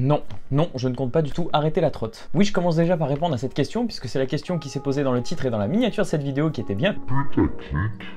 Non, non, je ne compte pas du tout arrêter la trotte. Oui, je commence déjà par répondre à cette question, puisque c'est la question qui s'est posée dans le titre et dans la miniature de cette vidéo qui était bien putaclic.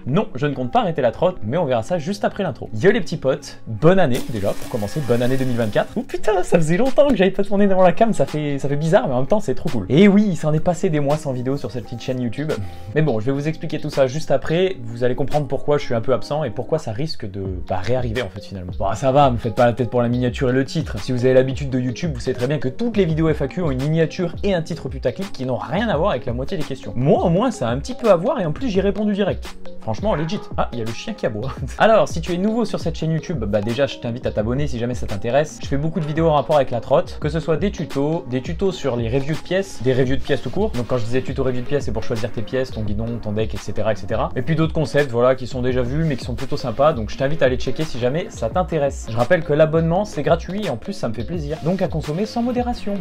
Non, je ne compte pas arrêter la trotte, mais on verra ça juste après l'intro. Yo les petits potes, bonne année déjà, pour commencer, bonne année 2024. Oh putain, ça faisait longtemps que j'avais pas tourné devant la cam, ça fait bizarre, mais en même temps c'est trop cool. Et oui, il s'en est passé des mois sans vidéo sur cette petite chaîne YouTube. Mais bon, je vais vous expliquer tout ça juste après, vous allez comprendre pourquoi je suis un peu absent et pourquoi ça risque de réarriver en fait finalement. Bon, ça va, me faites pas la tête pour la miniature et le titre. Si vous avez l'habitude de YouTube, vous savez très bien que toutes les vidéos FAQ ont une miniature et un titre putaclic qui n'ont rien à voir avec la moitié des questions. Moi au moins ça a un petit peu à voir et en plus j'ai répondu direct. Franchement legit. Ah, il y a le chien qui aboie. Alors, si tu es nouveau sur cette chaîne YouTube, bah déjà je t'invite à t'abonner si jamais ça t'intéresse. Je fais beaucoup de vidéos en rapport avec la trotte, que ce soit des tutos sur les reviews de pièces, des reviews de pièces tout court. Donc quand je disais tuto review de pièces, c'est pour choisir tes pièces, ton guidon, ton deck, etc. etc. Et puis d'autres concepts, voilà, qui sont déjà vus mais qui sont plutôt sympas. Donc je t'invite à aller checker si jamais ça t'intéresse. Je rappelle que l'abonnement c'est gratuit et en plus ça me fait plaisir. Donc à consommer sans modération.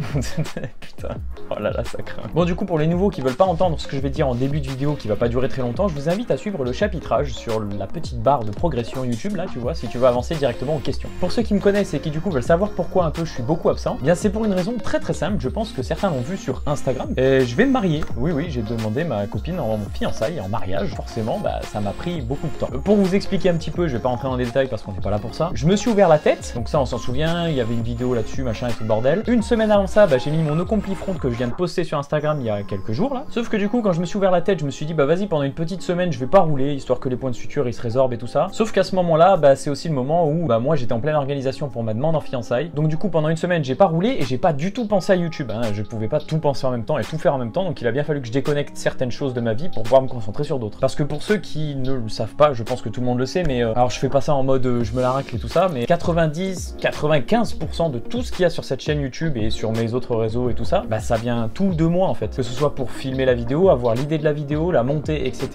Putain, oh là là, ça craint. Bon, du coup, pour les nouveaux qui veulent pas entendre ce que je vais dire en début de vidéo qui va pas durer très longtemps, je vous invite à suivre le chapitrage sur la petite barre de progression YouTube là, tu vois, si tu veux avancer directement aux questions. Pour ceux qui me connaissent et qui du coup veulent savoir pourquoi un peu je suis beaucoup absent, bien c'est pour une raison très simple, je pense que certains l'ont vu sur Instagram. Et je vais me marier. Oui, j'ai demandé ma copine en fiançailles, en mariage. Forcément, bah ça m'a pris beaucoup de temps. Pour vous expliquer un petit peu, je vais pas rentrer dans les détails parce qu'on n'est pas là pour ça. Je me suis ouvert la tête, donc ça on s'en souvient, il y avait une vidéo là-dessus, machin et tout le bordel. Une semaine avant ça, bah, j'ai mis mon accompli front que je viens de poster sur Instagram il y a quelques jours là. Sauf que du coup, quand je me suis ouvert la tête, je me suis dit bah vas-y, pendant une petite semaine, je vais pas rouler, histoire que les points de suture ils se résorbent et tout ça. Sauf qu'à ce moment-là, bah c'est aussi le moment où bah moi j'étais en pleine organisation pour ma demande en fiançailles. Donc du coup, pendant une semaine, j'ai pas roulé et j'ai pas du tout pensé à YouTube. Hein. Je pouvais pas tout penser en même temps et tout faire en même temps, donc il a bien fallu que je déconnecte certaines choses de ma vie pour pouvoir me concentrer sur d'autres. Parce que pour ceux qui ne le savent pas, je pense que tout le monde le sait, mais alors je fais pas ça en mode je me la racle et tout ça, mais 90-95% de tout ce qu'il y a sur cette chaîne YouTube et sur mes autres réseaux et tout ça, bah ça vient tout de moi en fait. Que ce soit pour filmer la vidéo, avoir l'idée de la vidéo, la monter, etc.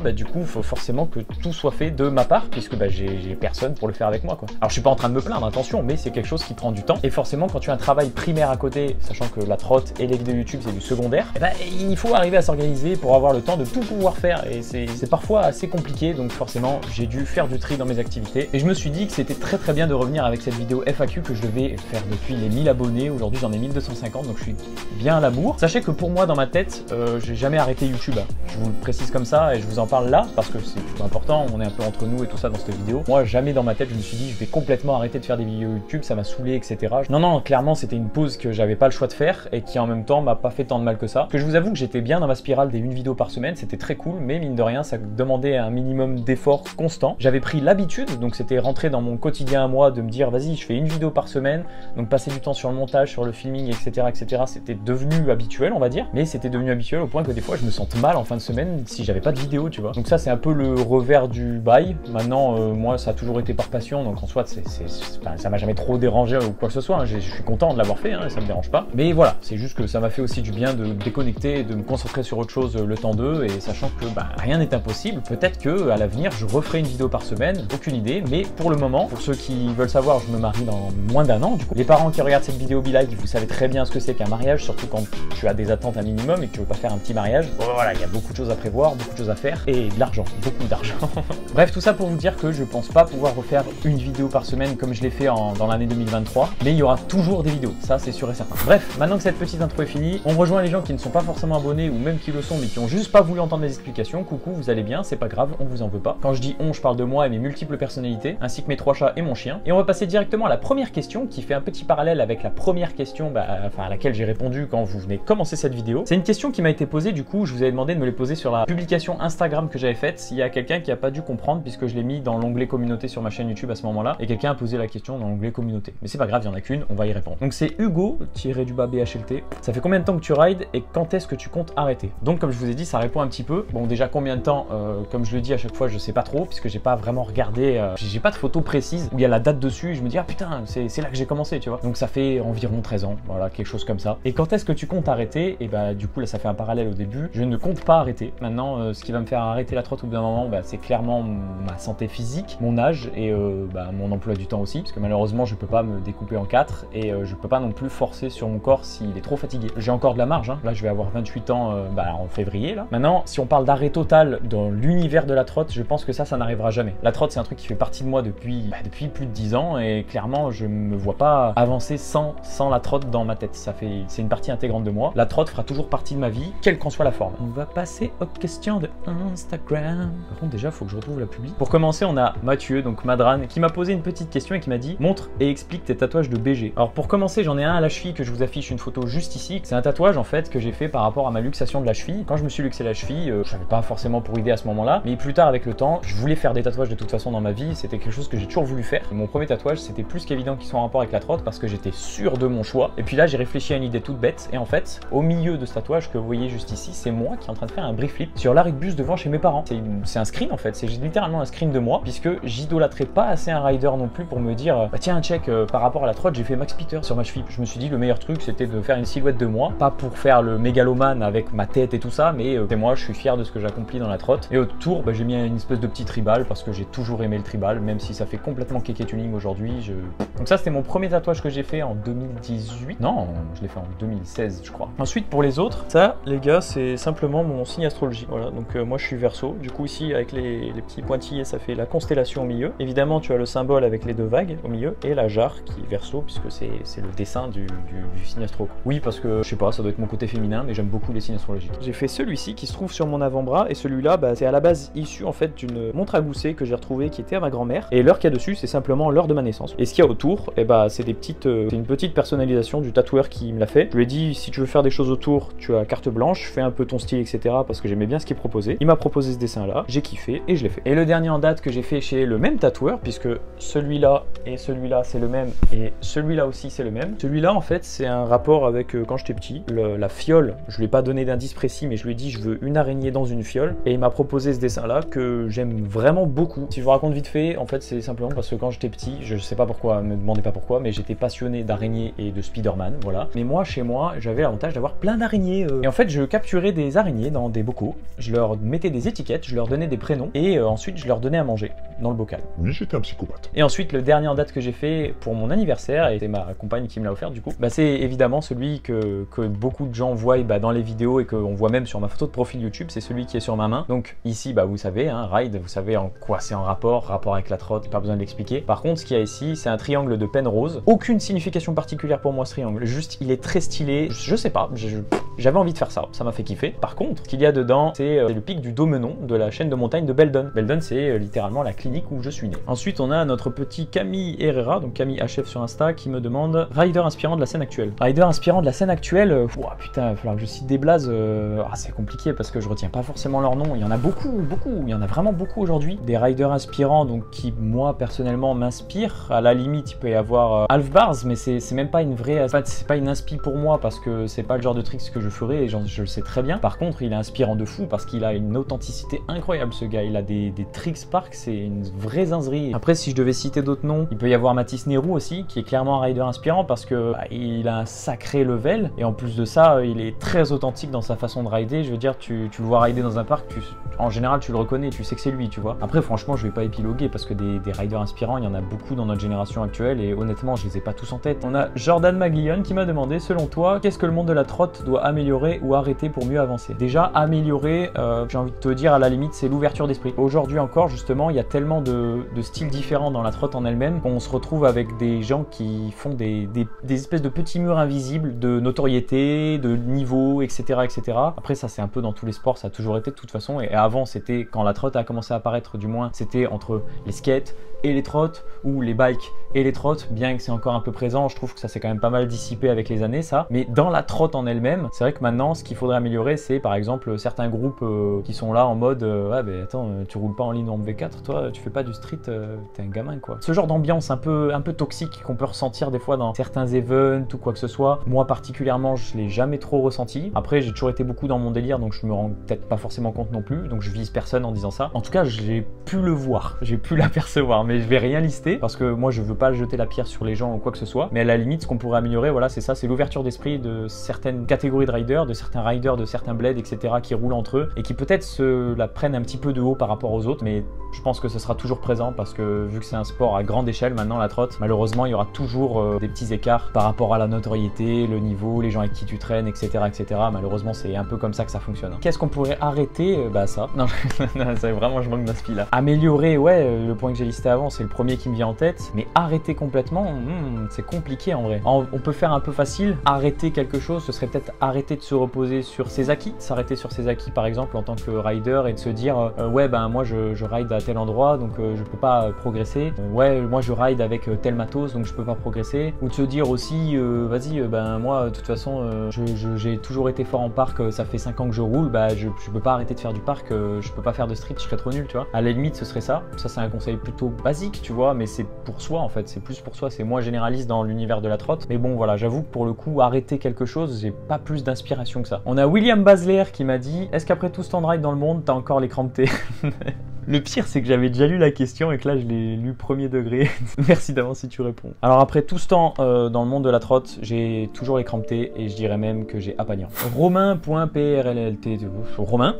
bah du coup, il faut forcément que tout soit fait de ma part, puisque bah j'ai personne pour le faire avec moi quoi. Alors je suis pas en train de me plaindre, attention, mais c'est quelque chose qui prend du temps. Et forcément, quand tu as un travail primaire à côté, sachant que la trotte et les vidéos YouTube c'est du secondaire, et bah, il faut arriver à s'organiser pour avoir le temps de tout pouvoir faire. Et c'est parfois assez compliqué, donc forcément j'ai dû faire du tri dans mes activités. Et je me suis dit que c'était très bien de revenir avec cette vidéo FAQ que je devais faire depuis les 1000 abonnés. Aujourd'hui j'en ai 1250, donc je suis bien à la bourre. Sachez que pour moi dans ma tête, j'ai jamais arrêté YouTube. Je vous le précise comme ça et je vous en parle là parce que c'est important, on est un peu entre nous et tout ça dans cette vidéo. Moi jamais dans ma tête je me suis dit je vais complètement arrêter de faire des vidéos YouTube, ça m'a saoulé, etc. Non, clairement c'était une pause que j'avais pas le choix de faire et qui en même temps m'a pas fait tant de mal que ça. Que je vous avoue que j'étais bien dans ma spirale des une vidéo par semaine, c'était très cool, mais mine de rien ça demandait un minimum d'effort constant. J'avais pris l'habitude, donc c'était rentré dans mon quotidien à moi de me dire vas-y je fais une vidéo par semaine, donc passer du temps sur le montage, sur le filming, etc. c'était devenu habituel on va dire, mais c'était devenu habituel au point que des fois je me sente mal en fin de semaine si j'avais pas de vidéo, tu vois. Donc ça c'est un peu le revers du bail. Maintenant moi ça a toujours été par passion, donc en soi ça m'a jamais trop dérangé ou quoi que ce soit, hein. Je suis content de l'avoir fait, hein, ça me dérange pas. Mais voilà, c'est juste que ça m'a fait aussi du bien de déconnecter et de me concentrer sur autre chose le temps d'eux, et sachant que bah, rien n'est impossible, peut-être que à l'avenir je referai une vidéo par semaine, aucune idée, mais pour le moment, pour ceux qui veulent savoir, je me marie dans moins d'un an, du coup. Les parents qui regardent cette vidéo Be Like, vous savez très bien ce que c'est qu'un mariage, surtout quand tu as des attentes un minimum et que tu veux pas faire un petit mariage. Bon, voilà, il y a beaucoup de choses à prévoir, beaucoup de choses à faire et de l'argent, beaucoup d'argent. Bref, tout ça pour vous dire que je pense pas pouvoir refaire une vidéo par semaine comme je l'ai fait dans l'année 2023, mais il y aura toujours des vidéos, ça c'est sûr et certain. Bref, maintenant que cette petite intro est finie, on rejoint les gens qui ne sont pas forcément abonnés ou même qui le sont mais qui ont juste pas voulu entendre mes explications. Coucou, vous allez bien, c'est pas grave, on vous en veut pas. Quand je dis on, je parle de moi et mes multiples personnalités, ainsi que mes 3 chats et mon chien. Et on va passer directement à la première question qui fait un petit parallèle avec la première question à laquelle j'ai répondu quand vous venez commencer cette vidéo. C'est une question qui m'a été posée, du coup je vous avais demandé de me les poser sur la publication Instagram que j'avais faite. Il y a quelqu'un qui a pas dû comprendre puisque je l'ai mis dans l'onglet communauté sur ma chaîne YouTube à ce moment-là, et quelqu'un a posé la question dans l'onglet communauté. Mais c'est pas grave, il y en a qu'une, on va y répondre. Donc c'est Hugo-BHLT. Ça fait combien de temps que tu rides et quand est-ce que tu comptes arrêter? Donc comme je vous ai dit, ça répond un petit peu. Bon, déjà combien de temps, comme je le dis à chaque fois, je sais pas trop puisque j'ai pas vraiment regardé, j'ai pas de photo précise où il y a la date dessus et je me dis ah putain, c'est là que j'ai commencé, tu vois. Donc ça fait environ 13 ans, voilà, quelque chose comme ça. Et quand est-ce que tu comptes arrêter? Et bah du coup là ça fait un parallèle au début. Je ne compte pas arrêter. Maintenant, ce qui va me faire arrêter la trotte au bout d'un moment, bah, c'est clairement ma santé physique, mon âge et mon emploi du temps aussi, parce que malheureusement je peux pas me découper en 4 et je peux pas non plus forcer sur mon corps s'il est trop fatigué. J'ai encore de la marge, hein. Là je vais avoir 28 ans en février là. Maintenant, si on parle d'arrêt total dans l'univers de la trotte, je pense que ça n'arrivera jamais. La trotte c'est un truc qui fait partie de moi depuis plus de 10 ans et clairement je me vois pas avancer sans la trotte dans ma tête. C'est une partie intégrante de moi. La trotte fera toujours partie de ma vie, quelle qu'en soit la forme. On va passer aux questions de Instagram. Par contre, déjà, il faut que je retrouve la publi. Pour commencer, on a Mathieu, donc Madran, qui m'a posé une petite question et qui m'a dit « Montre et explique tes tatouages de BG ». Alors pour commencer, j'en ai un à la cheville que je vous affiche une photo juste ici. C'est un tatouage en fait que j'ai fait par rapport à ma luxation de la cheville. Quand je me suis luxé la cheville, je n'avais pas forcément pour idée à ce moment-là, mais plus tard avec le temps, je voulais faire des tatouages de toute façon dans ma vie. C'était quelque chose que j'ai toujours voulu faire. Et mon premier tatouage, c'était plus qu'évident qu'il soit en rapport avec la trotte parce que j'étais sûr de mon choix. Et puis là, j'ai réfléchi à une idée toute bête. Et en fait, au milieu de ce tatouage que vous voyez juste ici, c'est moi qui est en train de faire un brief flip sur l'arrêt de bus devant chez mes parents. C'est un screen en fait. C'est littéralement un screen de moi puisque j'idolâtrais pas assez un rider non plus pour me dire bah tiens, check, par rapport à la trotte, j'ai fait Max Peter sur ma cheville. Je me suis dit le meilleur truc, c'était de faire une silhouette de moi, pas pour faire le mégalomane avec ma tête et tout ça, mais c'est moi, je suis fier de ce que j'accomplis dans la trotte. Et autour, bah, j'ai mis une espèce de petit tribal parce que j'ai toujours aimé le tribal, même si ça fait complètement kéké tuning aujourd'hui. Donc ça, c'était mon premier tatouage que j'ai fait en 2018. Non, je l'ai fait en 2016, je crois. Ensuite, pour les autres, ça, les gars, c'est simplement mon signe astrologie. Voilà, donc moi, je suis Verseau. Du coup, ici, avec les petits pointillés, ça fait la constellation au milieu. Évidemment, tu as le symbole avec les deux vagues au milieu et la jarre qui est Verseau, puisque c'est le dessin du signe astro. Oui, parce que je sais pas, ça doit être mon côté féminin, mais j'aime beaucoup les signes astrologiques. J'ai fait celui-ci qui se trouve sur mon avant-bras et celui-là, bah, c'est à la base issu en fait d'une montre à gousset que j'ai retrouvée qui était à ma grand-mère. Et l'heure qu'il y a dessus, c'est simplement l'heure de ma naissance. Et ce qu'il y a autour, et bah, c'est une petite personnalisation du tatoueur qui me l'a fait. Je lui ai dit, si tu veux faire des choses autour, tu as carte blanche, fais un peu ton style, etc. parce que j'aimais bien ce qu'il proposait. Il m'a proposé ce dessin-là, j'ai kiffé et je l'ai fait. Et le dernier en date que j'ai fait chez le même tatoueur, puisque celui-là et celui-là c'est le même et celui-là aussi c'est le même. Celui-là en fait c'est un rapport avec quand j'étais petit, la fiole. Je lui ai pas donné d'indice précis, mais je lui ai dit je veux une araignée dans une fiole et il m'a proposé ce dessin-là que j'aime vraiment beaucoup. Si je vous raconte vite fait, en fait c'est simplement parce que quand j'étais petit, je sais pas pourquoi, me demandez pas pourquoi, mais j'étais passionné d'araignées et de Spider-Man, voilà. Mais moi chez moi j'avais l'avantage d'avoir plein d'araignées et en fait je capturais des araignées dans des bocaux, je leur mettais des étiquettes, je leur donnais des prénoms et ensuite je leur donnais à manger dans le bocal. Oui, j'étais un psychopathe. Et ensuite le dernier en date que j'ai fait pour mon anniversaire, et c'est ma compagne qui me l'a offert du coup, bah, c'est évidemment celui que beaucoup de gens voient bah, dans les vidéos et qu'on voit même sur ma photo de profil YouTube, c'est celui qui est sur ma main. Donc ici bah, vous savez, hein, Ride, vous savez en quoi c'est en rapport avec la trotte, pas besoin de l'expliquer. Par contre ce qu'il y a ici, c'est un triangle de Penrose, aucune signification particulière pour moi ce triangle, juste il est très stylé, je sais pas, j'avais envie de faire ça m'a fait kiffer. Par contre, ce qu'il y a dedans, c'est le pic du Domenon de la chaîne de montagne de Beldon. Beldon, c'est littéralement la clinique où je suis né. Ensuite, on a notre petit Camille Herrera, donc Camille HF sur Insta, qui me demande rider inspirant de la scène actuelle. Rider inspirant de la scène actuelle, putain, il va falloir que je cite des blazes. C'est compliqué parce que je retiens pas forcément leur nom. Il y en a beaucoup, il y en a vraiment beaucoup aujourd'hui. Des riders inspirants, donc qui moi personnellement m'inspirent. À la limite, il peut y avoir Alf Bars, mais c'est même pas une vraie, c'est pas une inspi pour moi parce que c'est pas le genre de tricks que je ferais et je le sais très bien. Par contre, il est inspirant de fou parce qu'il a une authenticité incroyable, ce gars. Il a des tricks Spark, c'est une vraie zinzerie. Après, si je devais citer d'autres noms, il peut y avoir Mathis Nérou aussi, qui est clairement un rider inspirant parce que il a un sacré level et en plus de ça, il est très authentique dans sa façon de rider. Je veux dire, tu le vois rider dans un parc, en général, tu le reconnais, tu sais que c'est lui, tu vois. Après, franchement, je vais pas épiloguer parce que des riders inspirants, il y en a beaucoup dans notre génération actuelle et honnêtement, je les ai pas tous en tête. On a Jordan Maglione qui m'a demandé, selon toi, qu'est-ce que le monde de la trotte doit améliorer ou arrêter pour mieux avancer? Déjà, améliorer, j'ai envie de te dire, à la limite, c'est l'ouverture d'esprit. Aujourd'hui encore, justement, il y a tellement de styles différents dans la trotte en elle-même qu'on se retrouve avec des gens qui font des espèces de petits murs invisibles de notoriété, de niveau, etc. etc. Après, ça, c'est un peu dans tous les sports, ça a toujours été de toute façon. Et avant, c'était, quand la trotte a commencé à apparaître, du moins, c'était entre les skates et les trottes, ou les bikes et les trottes, bien que c'est encore un peu présent, je trouve que ça s'est quand même pas mal dissipé avec les années, ça. Mais dans la trotte en elle-même, c'est vrai que maintenant, ce qu'il faudrait améliorer, c'est par exemple certains groupes qui sont là en mode ouais, mais attends, tu roules pas en ligne en V4, toi, tu fais pas du street, t'es un gamin quoi. Ce genre d'ambiance un peu toxique qu'on peut ressentir des fois dans certains events ou quoi que ce soit, moi particulièrement, je l'ai jamais trop ressenti. Après, j'ai toujours été beaucoup dans mon délire, donc je me rends peut-être pas forcément compte non plus, donc je vise personne en disant ça. En tout cas, j'ai pu le voir, j'ai pu l'apercevoir, mais je vais rien lister parce que moi, je veux pas jeter la pierre sur les gens ou quoi que ce soit. Mais à la limite, ce qu'on pourrait améliorer, voilà, c'est ça, c'est l'ouverture d'esprit de certaines catégories de riders, de certains riders, de certains bleds, etc. qui roulent entre eux et qui peut-être se la prennent un petit peu de haut par rapport aux autres, mais je pense que ce sera toujours présent parce que vu que c'est un sport à grande échelle maintenant, la trotte, malheureusement il y aura toujours des petits écarts par rapport à la notoriété, le niveau, les gens avec qui tu traînes, etc. etc. Malheureusement c'est un peu comme ça que ça fonctionne. Qu'est-ce qu'on pourrait arrêter? Bah ça, non, c'est vraiment, je manque d'inspi là. Améliorer, ouais, le point que j'ai listé avant c'est le premier qui me vient en tête, mais arrêter complètement, c'est compliqué en vrai. On peut faire un peu facile, arrêter quelque chose, ce serait peut-être arrêter de se reposer sur ses acquis, s'arrêter sur ses acquis par exemple en tant que rider et de se dire ouais ben moi je ride à tel endroit donc je peux pas progresser, ouais moi je ride avec tel matos donc je peux pas progresser, ou de se dire aussi vas-y ben moi de toute façon j'ai toujours été fort en parc, ça fait 5 ans que je roule, bah je peux pas arrêter de faire du parc, je peux pas faire de street, je serais trop nul, tu vois. À la limite ce serait ça c'est un conseil plutôt basique tu vois, mais c'est pour soi en fait, c'est plus pour soi, c'est moins généraliste dans l'univers de la trotte, mais bon voilà, j'avoue que pour le coup arrêter quelque chose, j'ai pas plus d'inspiration que ça. On a William Basler qui m'a dit: est-ce qu'après tout ce temps de ride dans le monde, t'as encore les crampes T? Le pire, c'est que j'avais déjà lu la question et que là, je l'ai lu premier degré. Merci d'avance si tu réponds. Alors après tout ce temps dans le monde de la trotte, j'ai toujours les crampes T et je dirais même que j'ai Apagnan. Romain.prllt, Romain,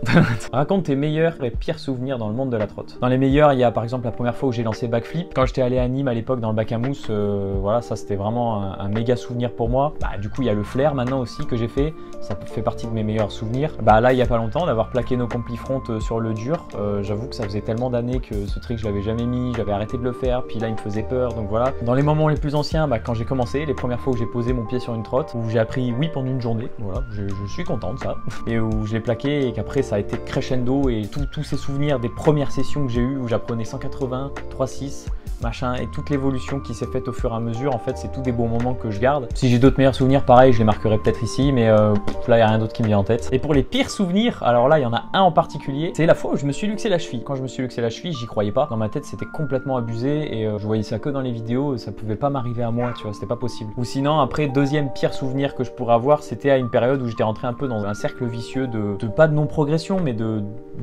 raconte tes meilleurs et pires souvenirs dans le monde de la trotte. Dans les meilleurs, il y a par exemple la première fois où j'ai lancé backflip. Quand j'étais allé à Nîmes à l'époque dans le bac à mousse, voilà, ça c'était vraiment un méga souvenir pour moi. Bah du coup, il y a le flair maintenant aussi que j'ai fait. Ça fait partie de mes meilleurs souvenirs. Bah là, il y a pas longtemps, d'avoir plaqué nos complis front sur le dur, j'avoue que ça faisait tellement d'années que ce trick je l'avais jamais mis, j'avais arrêté de le faire, puis là il me faisait peur, donc voilà. Dans les moments les plus anciens, bah, quand j'ai commencé, les premières fois où j'ai posé mon pied sur une trotte, où j'ai appris oui pendant une journée, voilà, je suis content de ça, et où je l'ai plaqué et qu'après ça a été crescendo et tous ces souvenirs des premières sessions que j'ai eues où j'apprenais 180, 3-6, machin, et toute l'évolution qui s'est faite au fur et à mesure, en fait c'est tous des bons moments que je garde. Si j'ai d'autres meilleurs souvenirs, pareil, je les marquerai peut-être ici, mais là il n'y a rien d'autre qui me vient en tête. Et pour les pires souvenirs, alors là il y en a un en particulier, c'est la fois où je me suis luxé la cheville. Quand je me suis luxé la cheville, j'y croyais pas, dans ma tête c'était complètement abusé et je voyais ça que dans les vidéos, ça pouvait pas m'arriver à moi, tu vois, c'était pas possible. Ou sinon après, deuxième pire souvenir que je pourrais avoir, c'était à une période où j'étais rentré un peu dans un cercle vicieux de pas de non-progression, mais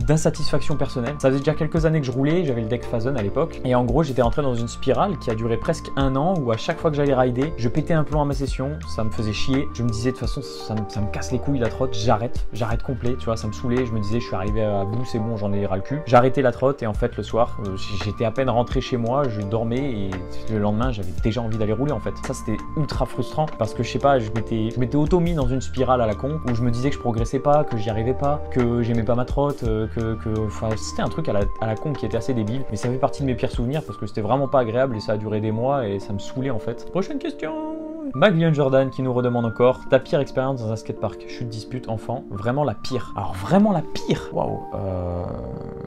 d'insatisfaction personnelle. Ça faisait déjà quelques années que je roulais, j'avais le deck Phazon à l'époque, et en gros j'étais rentré dans une spirale qui a duré presque 1 an où à chaque fois que j'allais rider, je pétais un plomb à ma session, ça me faisait chier. Je me disais de toute façon ça me casse les couilles la trotte, j'arrête complet, tu vois, ça me saoulait. Je me disais je suis arrivé à bout, c'est bon, j'en ai ras le cul. J'arrêtais la trotte et en fait le soir, j'étais à peine rentré chez moi, je dormais et le lendemain j'avais déjà envie d'aller rouler en fait. Ça c'était ultra frustrant parce que je sais pas, je m'étais auto-mis dans une spirale à la con où je me disais que je progressais pas, que j'y arrivais pas, que j'aimais pas ma trotte, enfin c'était un truc à la con qui était assez débile, mais ça fait partie de mes pires souvenirs parce que c'était vraiment pas agréable et ça a duré des mois et ça me saoulait en fait. Prochaine question. Maglion Jordan qui nous redemande encore: ta pire expérience dans un skatepark? Chute, dispute, enfant, vraiment la pire. Alors vraiment la pire? Waouh.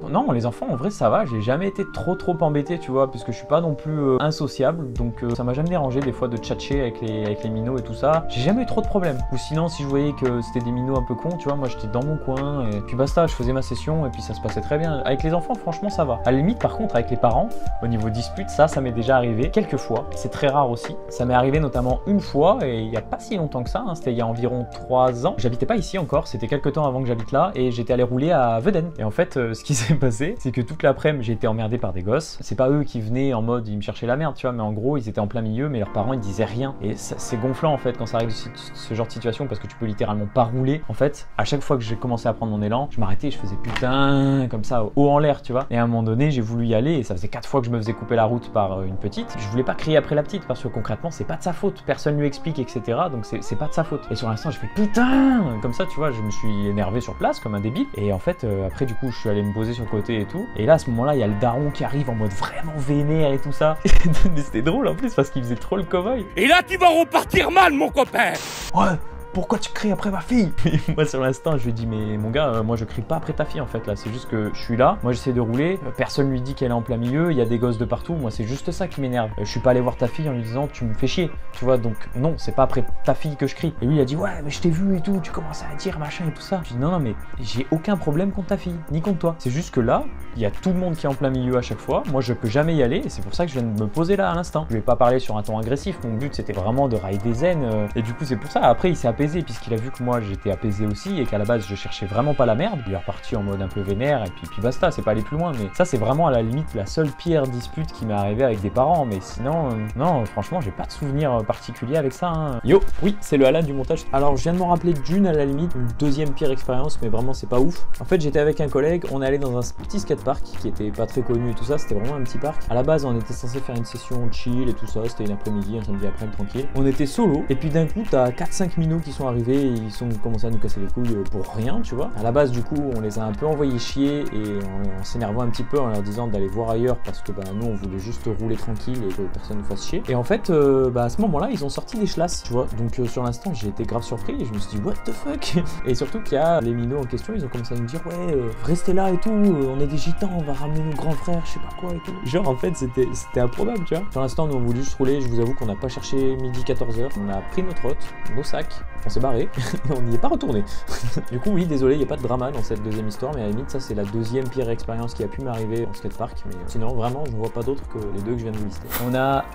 Non, les enfants en vrai ça va, j'ai jamais été trop embêté, tu vois, puisque je suis pas non plus insociable, donc ça m'a jamais dérangé des fois de tchatcher avec les minots et tout ça. J'ai jamais eu trop de problèmes. Ou sinon si je voyais que c'était des minots un peu cons, tu vois, moi j'étais dans mon coin et puis basta, je faisais ma session et puis ça se passait très bien. Avec les enfants franchement ça va. À la limite par contre avec les parents, au niveau dispute, ça m'est déjà arrivé quelques fois, c'est très rare aussi. Ça m'est arrivé notamment une fois et il n'y a pas si longtemps que ça, hein, c'était il y a environ 3 ans. J'habitais pas ici encore, c'était quelques temps avant que j'habite là et j'étais allé rouler à Veden. Et en fait ce qui s'est passé, c'est que toute l'après-midi j'ai été emmerdé par des gosses. C'est pas eux qui venaient en mode ils me cherchaient la merde, tu vois, mais en gros ils étaient en plein milieu mais leurs parents ils disaient rien. Et c'est gonflant en fait quand ça arrive ce genre de situation parce que tu peux littéralement pas rouler. En fait à chaque fois que j'ai commencé à prendre mon élan, je m'arrêtais, je faisais putain comme ça haut en l'air, tu vois. Et à un moment donné j'ai voulu y aller et ça faisait 4 fois que je me faisais couper la route par une petite. Je voulais pas crier après la petite parce que concrètement c'est pas de sa faute, personne lui explique, etc. Donc c'est pas de sa faute. Et sur l'instant je fais putain comme ça, tu vois, je me suis énervé sur place comme un débile. Et en fait après du coup je suis allé me poser sur le côté et tout. Et là à ce moment-là il y a le daron qui arrive en mode vraiment vénère et tout ça. Mais c'était drôle en plus parce qu'il faisait trop le cow-boy. Et là tu vas repartir mal mon copain. Ouais. Pourquoi tu cries après ma fille? Et moi sur l'instant je lui dis mais mon gars, moi je crie pas après ta fille en fait là, c'est juste que je suis là, moi j'essaie de rouler, personne lui dit qu'elle est en plein milieu, il y a des gosses de partout, moi c'est juste ça qui m'énerve. Je suis pas allé voir ta fille en lui disant tu me fais chier, tu vois, donc non, c'est pas après ta fille que je crie. Et lui il a dit ouais mais je t'ai vu et tout, tu commences à dire machin et tout ça. Je dis non mais j'ai aucun problème contre ta fille, ni contre toi. C'est juste que là, il y a tout le monde qui est en plein milieu à chaque fois, moi je peux jamais y aller et c'est pour ça que je viens de me poser là à l'instant. Je vais pas parler sur un ton agressif, mon but c'était vraiment de rider zen et du coup c'est pour ça, après il s'est apaisé puisqu'il a vu que moi j'étais apaisé aussi et qu'à la base je cherchais vraiment pas la merde. Il est reparti en mode un peu vénère et puis basta, c'est pas aller plus loin. Mais ça c'est vraiment à la limite la seule pire dispute qui m'est arrivée avec des parents. Mais sinon, non, franchement j'ai pas de souvenir particulier avec ça. Hein. Yo, oui, c'est le Alan du montage. Alors je viens de m'en rappeler d'une à la limite, une deuxième pire expérience, mais vraiment c'est pas ouf. En fait j'étais avec un collègue, on est allé dans un petit skatepark qui était pas très connu et tout ça, c'était vraiment un petit parc. À la base on était censé faire une session chill et tout ça, c'était une après-midi, un samedi après-midi tranquille. On était solo et puis d'un coup t'as 4-5 minots ils sont arrivés, ils sont commencé à nous casser les couilles pour rien, tu vois. À la base, du coup, on les a un peu envoyés chier et en s'énervant un petit peu en leur disant d'aller voir ailleurs parce que nous, on voulait juste rouler tranquille et que personne ne fasse chier. Et en fait, à ce moment-là, ils ont sorti des chlasses, tu vois. Donc sur l'instant, j'ai été grave surpris et je me suis dit what the fuck. Et surtout qu'il y a les minots en question, ils ont commencé à nous dire ouais, restez là et tout, on est des gitans, on va ramener nos grands frères, je sais pas quoi et tout. Genre en fait, c'était improbable, tu vois. Pour l'instant, nous on voulait juste rouler, je vous avoue qu'on n'a pas cherché midi 14h, on a pris notre hôte, nos sacs, on s'est barré et on n'y est pas retourné. Du coup, oui, désolé, il n'y a pas de drama dans cette deuxième histoire, mais à la limite, ça c'est la deuxième pire expérience qui a pu m'arriver en skatepark. Mais sinon, vraiment, je ne vois pas d'autres que les deux que je viens de vous lister. On a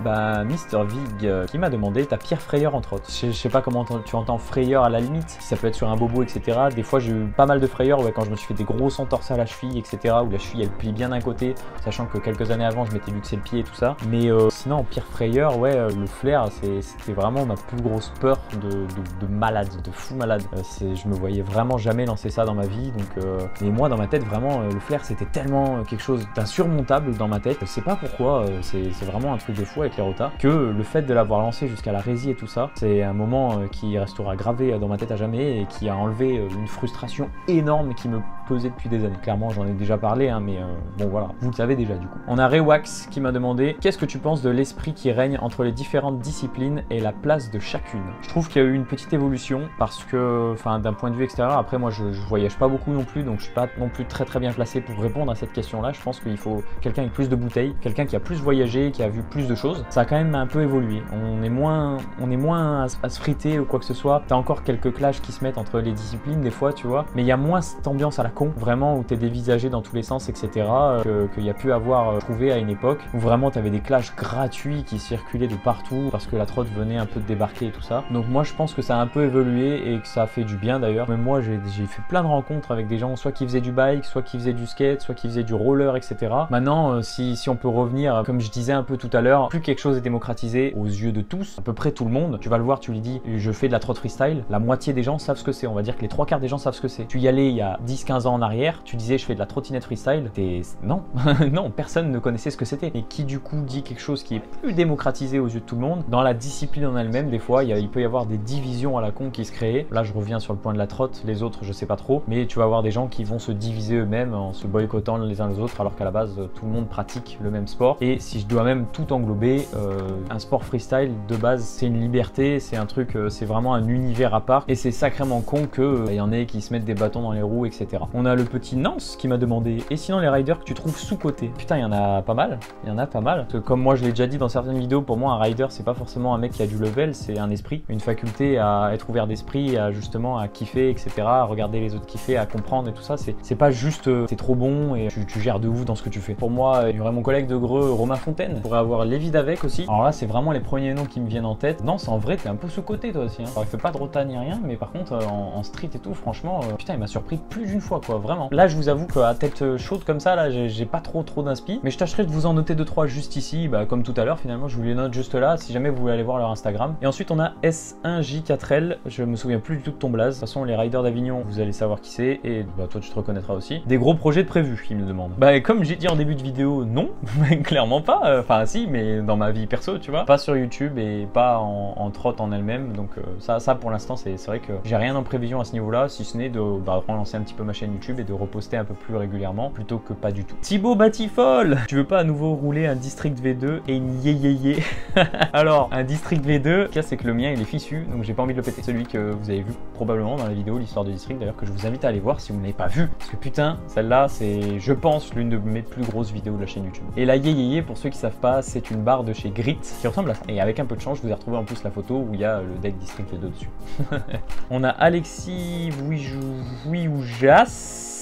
Mr. Vig qui m'a demandé ta pire frayeur entre autres. Je sais pas comment tu entends frayeur à la limite, si ça peut être sur un bobo, etc. Des fois, j'ai eu pas mal de frayeurs quand je me suis fait des grosses entorses à la cheville, etc. Où la cheville elle plie bien d'un côté, sachant que quelques années avant, je m'étais luxé le pied et tout ça. Mais sinon, en pire frayeur, ouais, le flair, c'était vraiment ma plus grosse peur de malade, de fou malade. Je me voyais vraiment jamais lancer ça dans ma vie. Donc, et moi, dans ma tête, vraiment, le flair, c'était tellement quelque chose d'insurmontable dans ma tête. Je sais pas pourquoi, c'est vraiment un truc de fou avec les rotas, que le fait de l'avoir lancé jusqu'à la résie et tout ça, c'est un moment qui restera gravé dans ma tête à jamais et qui a enlevé une frustration énorme qui me pesait depuis des années. Clairement, j'en ai déjà parlé, hein, mais bon voilà, vous le savez déjà du coup. On a Rewax qui m'a demandé qu'est-ce que tu penses de l'esprit qui règne entre les différentes disciplines et la place de chacune. Je trouve qu'il y a eu une petite évolution parce que, enfin, d'un point de vue extérieur, après moi je voyage pas beaucoup non plus, donc je suis pas non plus très bien placé pour répondre à cette question-là. Je pense qu'il faut quelqu'un avec plus de bouteilles, quelqu'un qui a plus voyagé, qui a vu plus de choses. Ça a quand même un peu évolué. On est moins à se friter ou quoi que ce soit. T'as encore quelques clashs qui se mettent entre les disciplines des fois, tu vois, mais il y a moins cette ambiance à la con, vraiment, où t'es dévisagé dans tous les sens, etc. Qu'il y a pu avoir trouvé à une époque où vraiment t'avais des clashs gratuits qui circulaient de partout parce que la trotte venait un peu de débarquer et tout ça. Donc moi je pense que ça a un peu évolué et que ça a fait du bien d'ailleurs. Même moi j'ai fait plein de rencontres avec des gens soit qui faisaient du bike, soit qui faisaient du skate, soit qui faisaient du roller, etc. Maintenant si on peut revenir, comme je disais un peu tout à l'heure, plus quelque chose est démocratisé aux yeux de tous, à peu près tout le monde. Tu vas le voir, tu lui dis je fais de la trotte freestyle, la moitié des gens savent ce que c'est. On va dire que les 3/4 des gens savent ce que c'est. Tu y allais il y a 10-15 ans en arrière, tu disais je fais de la trottinette freestyle, non, non, personne ne connaissait ce que c'était. Et qui du coup dit quelque chose qui est plus démocratisé aux yeux de tout le monde, dans la discipline en elle-même, des fois il peut y avoir des divisions à la con qui se créent. Là je reviens sur le point de la trotte, les autres je sais pas trop, mais tu vas avoir des gens qui vont se diviser eux-mêmes en se boycottant les uns les autres alors qu'à la base tout le monde pratique le même sport. Et si je dois même tout englober, un sport freestyle de base c'est une liberté, c'est un truc, c'est vraiment un univers à part et c'est sacrément con que y en ait qui se mettent des bâtons dans les roues, etc. On a le petit Nance qui m'a demandé et sinon les riders que tu trouves sous-cotés. Putain, il y en a pas mal, il y en a pas mal. Parce que comme moi je l'ai déjà dit dans certaines vidéos, pour moi un rider c'est pas forcément un mec qui a du level, c'est un esprit, une faculté à être ouvert d'esprit, à justement à kiffer, etc. à regarder les autres kiffer, à comprendre et tout ça. C'est pas juste t'es trop bon et tu gères de ouf dans ce que tu fais. Pour moi, il y aurait mon collègue de Greux, Romain Fontaine, pourrait avoir Lévi Davec aussi. Alors là c'est vraiment les premiers noms qui me viennent en tête. Non, c'est en vrai t'es un peu sous-côté toi aussi, hein. Alors, il fait pas de rota ni rien, mais par contre en street et tout, franchement, putain il m'a surpris plus d'une fois quoi, vraiment. Là je vous avoue qu'à tête chaude comme ça, là j'ai pas trop d'inspi, mais je tâcherai de vous en noter 2-3 juste ici, comme tout à l'heure finalement, je vous les note juste là, si jamais vous voulez aller voir leur Instagram. Et ensuite on a S1J4L, je me souviens plus du tout de ton blaze. De toute façon les riders d'Avignon, vous allez savoir qui c'est, et toi tu te reconnaîtras aussi. Des gros projets de prévus, il me demande. Comme j'ai dit en début de vidéo, non, clairement pas, enfin si, mais dans ma vie perso, tu vois, pas sur YouTube et pas en trotte en elle-même, donc ça pour l'instant c'est vrai que j'ai rien en prévision à ce niveau-là, si ce n'est de relancer un petit peu ma chaîne YouTube et de reposter un peu plus régulièrement, plutôt que pas du tout. Thibaut Batifol, tu veux pas à nouveau rouler un District V2 et une yé. Alors, un District V2, le cas c'est que le mien il est fichu, donc j'ai pas envie de le péter. Celui que vous avez vu probablement dans la vidéo, l'histoire de District, d'ailleurs que je vous invite à aller voir si vous n'avez pas vu, parce que putain, celle-là c'est, je pense, l'une de mes plus grosses vidéos de la chaîne YouTube. Et la yé, pour ceux qui savent pas, c'est une barre de chez Grit qui ressemble à ça. Et avec un peu de chance, je vous ai retrouvé en plus la photo où il y a le deck District V2 dessus. On a Alexis Ouijas.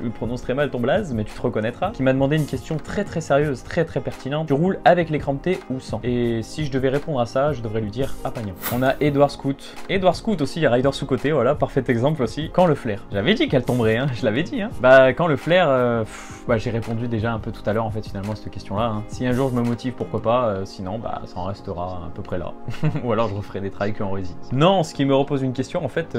Je prononce très mal ton blaze, mais tu te reconnaîtras, qui m'a demandé une question très sérieuse, très pertinente. Tu roules avec les crampés ou sans? Et si je devais répondre à ça, je devrais lui dire Apagnon. On a Edouard Scout. Edouard Scout aussi, rider sous-côté, voilà, parfait exemple aussi. Quand le flair? J'avais dit qu'elle tomberait, hein, je l'avais dit, hein. Quand le flair, j'ai répondu déjà un peu tout à l'heure, en fait, finalement, à cette question-là. Hein. Si un jour je me motive, pourquoi pas, sinon, ça en restera à peu près là. Ou alors je referai des trails en résine. Non, ce qui me repose une question, en fait,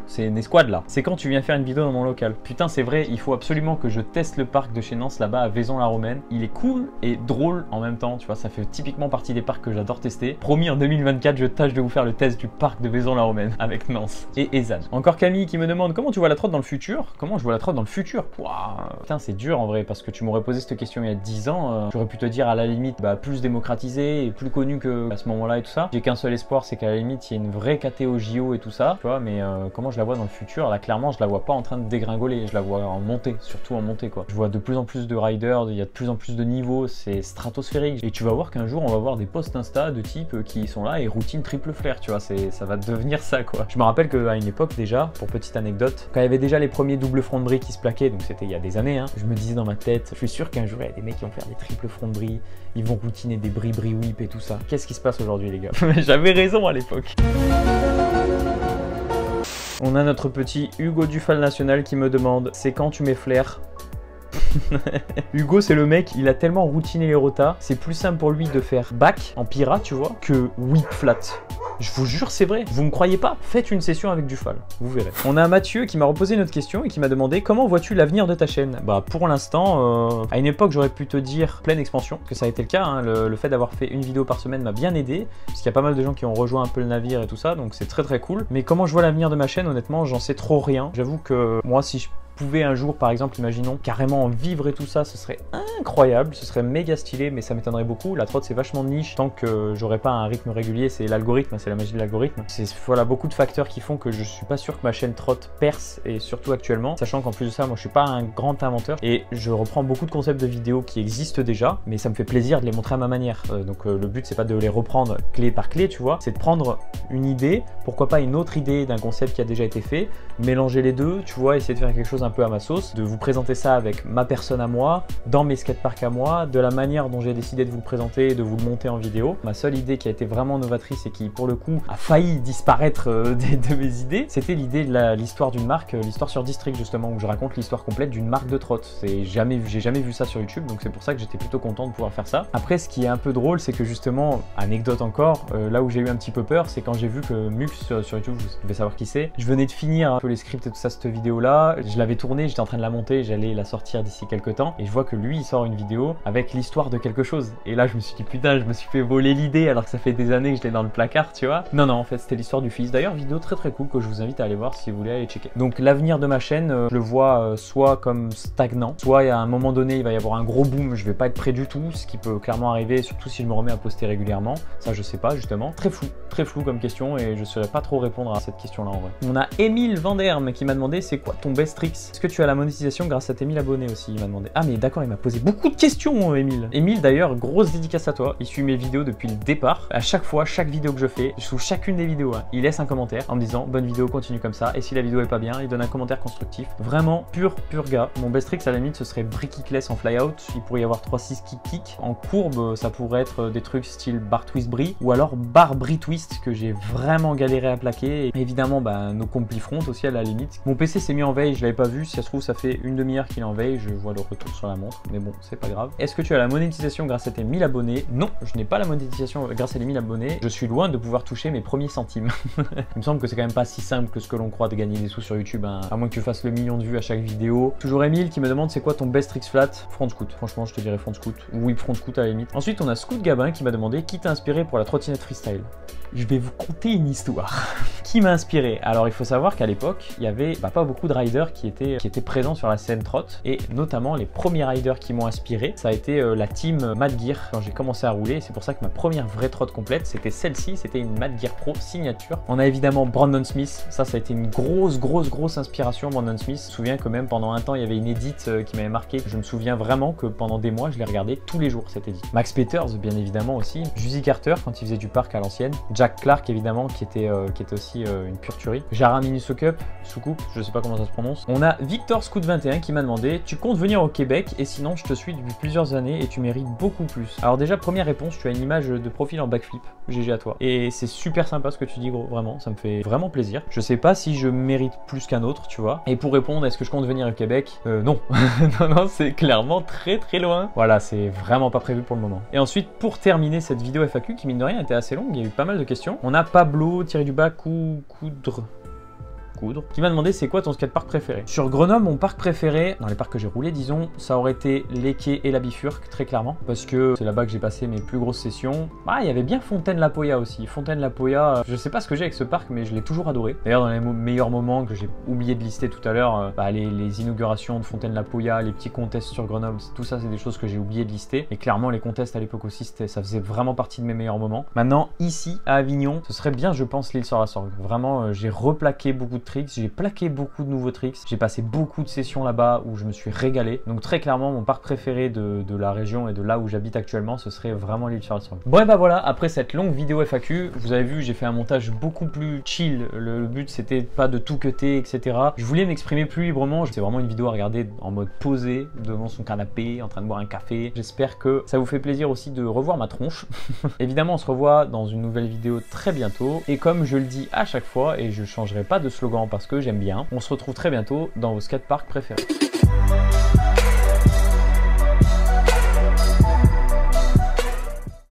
c'est une escouade là. C'est quand tu viens faire une vidéo dans mon local. Putain, c'est vrai, il faut absolument que je teste le parc de chez Nantes là-bas à Vaison-la-Romaine. Il est cool et drôle en même temps, tu vois, ça fait typiquement partie des parcs que j'adore tester. Promis, en 2024, je tâche de vous faire le test du parc de Vaison-la-Romaine avec Nance et Ezan. Encore Camille qui me demande comment tu vois la trotte dans le futur. Comment je vois la trotte dans le futur? Pouah, putain, c'est dur en vrai parce que tu m'aurais posé cette question il y a 10 ans. J'aurais pu te dire à la limite, bah, plus démocratisé et plus connu qu'à ce moment-là et tout ça. J'ai qu'un seul espoir, c'est qu'à la limite, il y ait une vraie KTO JO et tout ça, tu vois, mais comment je la vois dans le futur? Là, clairement, je la vois pas en train de dégringoler, je la vois en montée, surtout en montée, quoi. Je vois de plus en plus de riders, il y a de plus en plus de niveaux, c'est stratosphérique. Et tu vas voir qu'un jour, on va voir des posts Insta de type qui sont là et routine triple flair, tu vois, ça va devenir ça, quoi. Je me rappelle qu'à une époque, déjà, pour petite anecdote, quand il y avait déjà les premiers double front de bris qui se plaquaient, donc c'était il y a des années, hein, je me disais dans ma tête, je suis sûr qu'un jour, il y a des mecs qui vont faire des triple front de bris, ils vont routiner des bris whip et tout ça. Qu'est-ce qui se passe aujourd'hui, les gars? J'avais raison à l'époque. On a notre petit Hugo Dufal National qui me demande, c'est quand tu mets flair? Hugo, c'est le mec, il a tellement routiné les rotas, c'est plus simple pour lui de faire back en pirate, tu vois, que whip flat. Je vous jure, c'est vrai. Vous me croyez pas? Faites une session avec Dufal, vous verrez. On a Mathieu qui m'a reposé une autre question et qui m'a demandé comment vois-tu l'avenir de ta chaîne? Bah pour l'instant, à une époque j'aurais pu te dire pleine expansion, parce que ça a été le cas, hein. Le fait d'avoir fait une vidéo par semaine m'a bien aidé, parce qu'il y a pas mal de gens qui ont rejoint un peu le navire et tout ça, donc c'est très cool. Mais comment je vois l'avenir de ma chaîne, honnêtement, j'en sais trop rien. J'avoue que moi, si je pouvais un jour, par exemple, imaginons, carrément en vivre et tout ça, ce serait incroyable, ce serait méga stylé, mais ça m'étonnerait beaucoup. La trotte, c'est vachement niche, tant que j'aurais pas un rythme régulier, c'est l'algorithme, c'est la magie de l'algorithme. C'est voilà, beaucoup de facteurs qui font que je suis pas sûr que ma chaîne trotte perce, et surtout actuellement, sachant qu'en plus de ça, moi je suis pas un grand inventeur, et je reprends beaucoup de concepts de vidéos qui existent déjà, mais ça me fait plaisir de les montrer à ma manière. Donc le but, c'est pas de les reprendre clé par clé, tu vois, c'est de prendre une idée, pourquoi pas une autre idée d'un concept qui a déjà été fait, mélanger les deux, tu vois, essayer de faire quelque chose un peu à ma sauce, de vous présenter ça avec ma personne à moi, dans mes skateparks à moi, de la manière dont j'ai décidé de vous le présenter et de vous le monter en vidéo. Ma seule idée qui a été vraiment novatrice et qui pour le coup a failli disparaître de mes idées, c'était l'idée de l'histoire d'une marque, l'histoire sur District justement, où je raconte l'histoire complète d'une marque de trotte. J'ai jamais vu ça sur YouTube, donc c'est pour ça que j'étais plutôt content de pouvoir faire ça. Après, ce qui est un peu drôle, c'est que justement, anecdote encore, là où j'ai eu un petit peu peur, c'est quand j'ai vu que Mux sur YouTube, vous devez savoir qui c'est, je venais de finir un peu les scripts et tout ça, cette vidéo là, je l'avais tournée, j'étais en train de la monter, j'allais la sortir d'ici quelques temps, et je vois que lui il sort une vidéo avec l'histoire de quelque chose, et là je me suis dit putain, je me suis fait voler l'idée alors que ça fait des années que je l'ai dans le placard, tu vois. Non en fait c'était l'histoire du fils, d'ailleurs vidéo très cool que je vous invite à aller voir si vous voulez aller checker. Donc l'avenir de ma chaîne, je le vois soit comme stagnant, soit à un moment donné il va y avoir un gros boom, je vais pas être prêt du tout, ce qui peut clairement arriver, surtout si je me remets à poster régulièrement, ça je sais pas justement. Très flou comme question, et je saurais pas trop répondre à cette question là en vrai. On a Émile Vanderme qui m'a demandé c'est quoi ton best tricks? Est-ce que tu as la monétisation grâce à tes 1000 abonnés aussi? Il m'a demandé. Ah mais d'accord, il m'a posé beaucoup de questions, Émile. Émile d'ailleurs, grosse dédicace à toi, il suit mes vidéos depuis le départ. À chaque fois, chaque vidéo que je fais, sous chacune des vidéos, hein, il laisse un commentaire en me disant bonne vidéo, continue comme ça, et si la vidéo est pas bien, il donne un commentaire constructif. Vraiment pur gars. Mon best tricks à la limite ce serait brick kickless en fly-out, il pourrait y avoir 3-6 kick. En courbe, ça pourrait être des trucs style bar twist brie, ou alors bar brie twist que j'ai vraiment galéré à plaquer. Et évidemment, bah, nos complis front aussi à la limite. Mon PC s'est mis en veille, je l'avais pas vu, si ça se trouve ça fait une demi-heure qu'il est en veille, je vois le retour sur la montre, mais bon, c'est pas grave. Est-ce que tu as la monétisation grâce à tes 1000 abonnés? Non, je n'ai pas la monétisation grâce à les 1000 abonnés, je suis loin de pouvoir toucher mes premiers centimes. Il me semble que c'est quand même pas si simple que ce que l'on croit de gagner des sous sur YouTube, hein, à moins que tu fasses le million de vues à chaque vidéo. Toujours Emile qui me demande c'est quoi ton best tricks flat? Front scoot, franchement je te dirais front scoot, ou whip front scoot à la limite. Ensuite on a Scoot Gabin qui m'a demandé qui t'a inspiré pour la trottinette freestyle. Je vais vous conter une histoire. Qui m'a inspiré? Alors il faut savoir qu'à l'époque, il y avait pas beaucoup de riders qui étaient présents sur la scène trotte, et notamment les premiers riders qui m'ont inspiré, ça a été la team Mad Gear quand j'ai commencé à rouler. C'est pour ça que ma première vraie trotte complète, c'était celle-ci, c'était une Mad Gear Pro signature. On a évidemment Brandon Smith, ça a été une grosse inspiration, Brandon Smith. Je me souviens que même pendant un temps, il y avait une edit qui m'avait marqué. Je me souviens vraiment que pendant des mois, je l'ai regardé tous les jours cette edit. Max Peters, bien évidemment aussi. Juicy Carter quand il faisait du parc à l'ancienne. Jack Clark évidemment qui était aussi une pure tuerie. Jara Mini Soukup, je sais pas comment ça se prononce. On a Victor Scoot 21 qui m'a demandé tu comptes venir au Québec? Et sinon je te suis depuis plusieurs années et tu mérites beaucoup plus. Alors déjà première réponse, tu as une image de profil en backflip, GG à toi. Et c'est super sympa ce que tu dis gros, vraiment, ça me fait vraiment plaisir. Je sais pas si je mérite plus qu'un autre, tu vois. Et pour répondre, est-ce que je compte venir au Québec? Non. non, c'est clairement très loin. Voilà, c'est vraiment pas prévu pour le moment. Et ensuite, pour terminer cette vidéo FAQ qui mine de rien était assez longue, il y a eu pas mal de questions. On a Pablo, tiré du bas, coudre. Coudre, qui m'a demandé c'est quoi ton skatepark préféré. Sur Grenoble, mon parc préféré, dans les parcs que j'ai roulé, disons, ça aurait été les quais et la Bifurque, très clairement, parce que c'est là-bas que j'ai passé mes plus grosses sessions. Ah, il y avait bien Fontaine-la-Poya aussi. Fontaine-la-Poya, je sais pas ce que j'ai avec ce parc, mais je l'ai toujours adoré. D'ailleurs, dans les meilleurs moments que j'ai oublié de lister tout à l'heure, les inaugurations de Fontaine-la-Poya, les petits contests sur Grenoble, tout ça, c'est des choses que j'ai oublié de lister. Et clairement, les contests à l'époque aussi, ça faisait vraiment partie de mes meilleurs moments. Maintenant, ici, à Avignon, ce serait bien, je pense, l'île sur la Sorgue. Vraiment, j'ai replaqué beaucoup de tricks, j'ai plaqué beaucoup de nouveaux tricks. J'ai passé beaucoup de sessions là-bas où je me suis régalé. Donc très clairement, mon parc préféré de la région et de là où j'habite actuellement, ce serait vraiment l'île sur la Sorgue. Bon et bah voilà, après cette longue vidéo FAQ, vous avez vu, j'ai fait un montage beaucoup plus chill. Le but, c'était pas de tout cutter, etc. Je voulais m'exprimer plus librement. C'est vraiment une vidéo à regarder en mode posé, devant son canapé, en train de boire un café. J'espère que ça vous fait plaisir aussi de revoir ma tronche. Évidemment, on se revoit dans une nouvelle vidéo très bientôt. Et comme je le dis à chaque fois, et je changerai pas de slogan parce que j'aime bien, on se retrouve très bientôt dans vos skateparks préférés.